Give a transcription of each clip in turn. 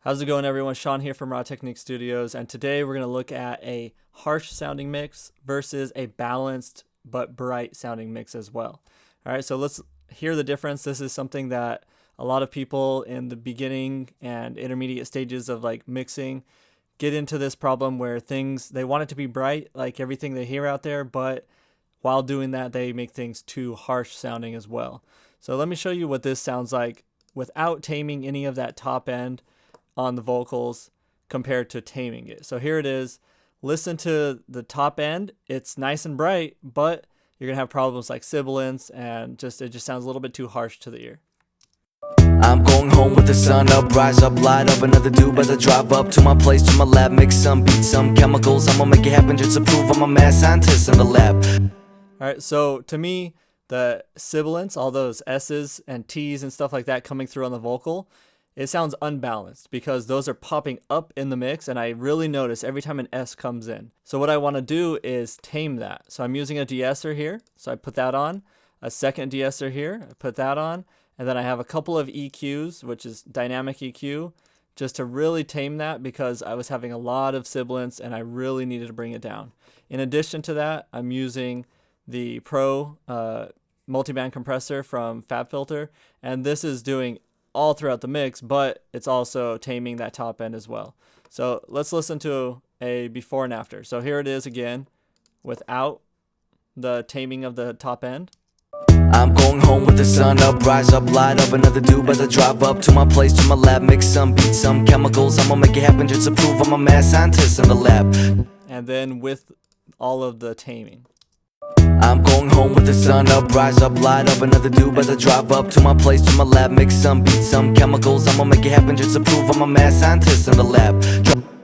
How's it going, everyone? Sean here from Raw Technique Studios, and today we're going to look at a harsh sounding mix versus a balanced but bright sounding mix as well. All right, so let's hear the difference. This is something that a lot of people in the beginning and intermediate stages of like mixing get into this problem where they want it to be bright like everything they hear out there, but while doing that they make things too harsh sounding as well. So let me show you what this sounds like without taming any of that top end on the vocals compared to taming it. So here it is. Listen to the top end. It's nice and bright, but you're gonna have problems like sibilance and it just sounds a little bit too harsh to the ear. I'm going home with the sun up, rise up, light up another dude as I drive up to my place, to my lab, mix some beats, some chemicals. I'm gonna make it happen just to prove I'm a mad scientist in the lab. All right, so to me, the sibilance, all those S's and T's and stuff like that coming through on the vocal, it sounds unbalanced because those are popping up in the mix, and I really notice every time an S comes in. So what I want to do is tame that. So I'm using a de-esser here, so I put that on. A second de-esser here, I put that on. And then I have a couple of EQs, which is dynamic EQ, just to really tame that because I was having a lot of sibilance and I really needed to bring it down. In addition to that, I'm using the Pro multiband compressor from FabFilter, and this is doing all throughout the mix, but it's also taming that top end as well. So let's listen to a before and after. So here it is again without the taming of the top end. I'm going home with the sun up, rise up, light up another dude as I drive up to my place, to my lab, mix some beats, some chemicals. I'm gonna make it happen just to prove I'm a mad scientist in the lab. And then with all of the taming. I'm going home with the sun up, rise up, light up another dude as I drive up to my place, to my lab, mix some beats, some chemicals. I'm gonna make it happen just to prove I'm a mad scientist in the lab.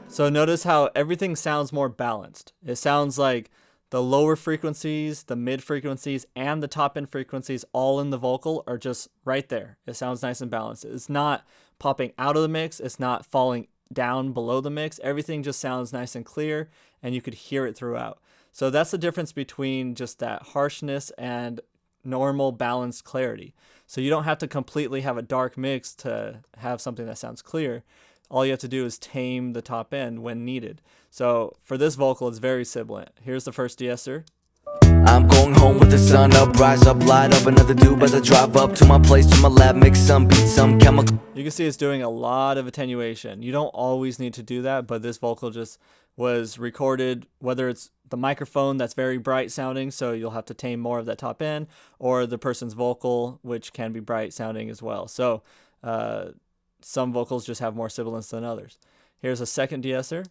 So notice how everything sounds more balanced. It sounds like the lower frequencies, the mid frequencies, and the top end frequencies all in the vocal are just right there. It sounds nice and balanced. It's not popping out of the mix. It's not falling down below the mix. Everything just sounds nice and clear, and you could hear it throughout. So that's the difference between just that harshness and normal balanced clarity. So you don't have to completely have a dark mix to have something that sounds clear. All you have to do is tame the top end when needed. So for this vocal, it's very sibilant. Here's the first de-esser. I'm going home with the sun up, rise up, light up another dude as I drive up to my place, to my lab, mix some beats, some chemical. You can see it's doing a lot of attenuation. You don't always need to do that, but this vocal just was recorded, whether it's the microphone that's very bright sounding, so you'll have to tame more of that top end, or the person's vocal, which can be bright sounding as well. So some vocals just have more sibilance than others. Here's a second de-esser.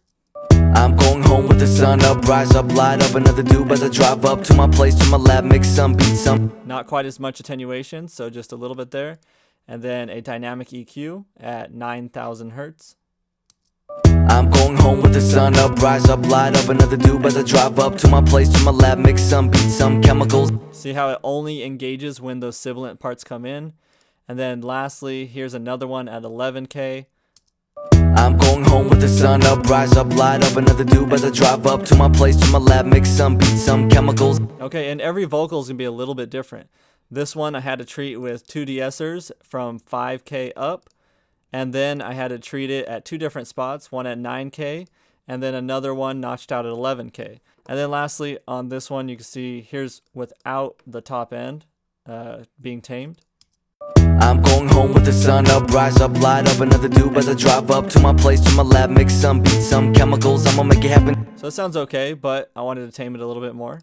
I'm going home with the sun up, rise up, light up another dude as I drive up to my place, to my lab, mix some beats, some. Not quite as much attenuation, so just a little bit there. And then a dynamic EQ at 9,000 hertz. I'm going home with the sun up, rise up, light up another dude as I drive up to my place, to my lab, mix some beats, some chemicals. See how it only engages when those sibilant parts come in? And then lastly, here's another one at 11K. I'm going home with the sun up, rise up, light up another dude as I drive up to my place, to my lab, mix some beats, some chemicals. Okay, and every vocal is going to be a little bit different. This one I had to treat with 2 de-essers from 5K up, and then I had to treat it at 2 different spots, one at 9K, and then another one notched out at 11K. And then lastly, on this one, you can see here's without the top end being tamed. I'm going home with the sun up, rise up, light up another dude as I drive up to my place, to my lab, mix some beats, some chemicals. I'm gonna make it happen. So it sounds okay, but I wanted to tame it a little bit more.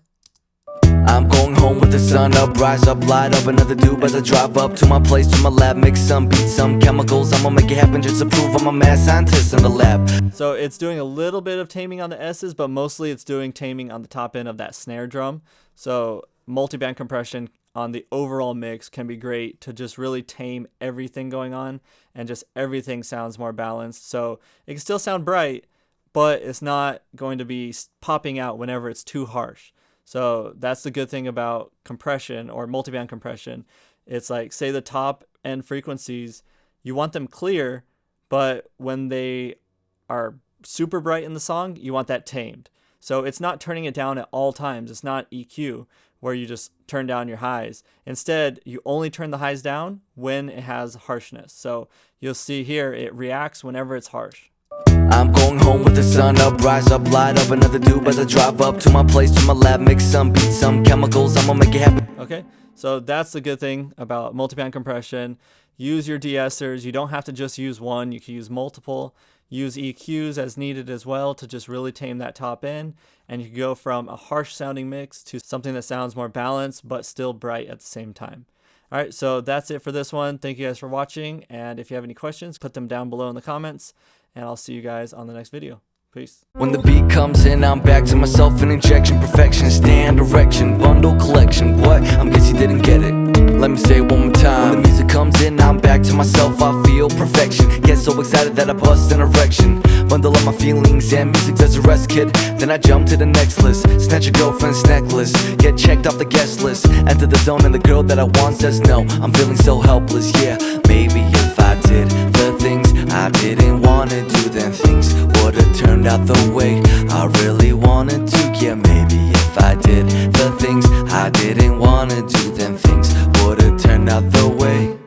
I'm going home with the sun up, rise up, light up another dude as I drive up to my place, to my lab, mix some beats, some chemicals. I'm gonna make it happen just to prove I'm a mad scientist in the lab. So it's doing a little bit of taming on the S's, but mostly it's doing taming on the top end of that snare drum. So multiband compression on the overall mix can be great to just really tame everything going on, and just everything sounds more balanced. So it can still sound bright, but it's not going to be popping out whenever it's too harsh. So that's the good thing about compression or multiband compression. It's like, say the top end frequencies, you want them clear, but when they are super bright in the song, you want that tamed. So it's not turning it down at all times. It's not EQ. where you just turn down your highs. Instead, you only turn the highs down when it has harshness. So you'll see here it reacts whenever it's harsh. I'm going home with the sun up, rise up, light up another dube as I drive up to my place, to my lab, mix some beats, some chemicals, I'ma make it happen. Okay, so that's the good thing about multiband compression. Use your de-essers. You don't have to just use one, you can use multiple. Use EQs as needed as well to just really tame that top end, and you can go from a harsh sounding mix to something that sounds more balanced but still bright at the same time. Alright, so that's it for this one. Thank you guys for watching, and if you have any questions, put them down below in the comments, and I'll see you guys on the next video. Peace. When the beat comes in, I'm back to myself, an injection, perfection, stand direction, bundle collection. What? I guess you didn't get it. Let me say it one more time. When the music comes in, I'm back to myself, I feel perfection. Get so excited that I bust an erection. Bundle up my feelings and music does the rest, kid. Then I jump to the next list, snatch your girlfriend's necklace, get checked off the guest list, enter the zone and the girl that I want says no. I'm feeling so helpless, yeah. Maybe if I did the things I didn't wanna do, then things would've turned out the way I really wanted to. Yeah, maybe if I did the things I didn't wanna do, then things would've turned out the way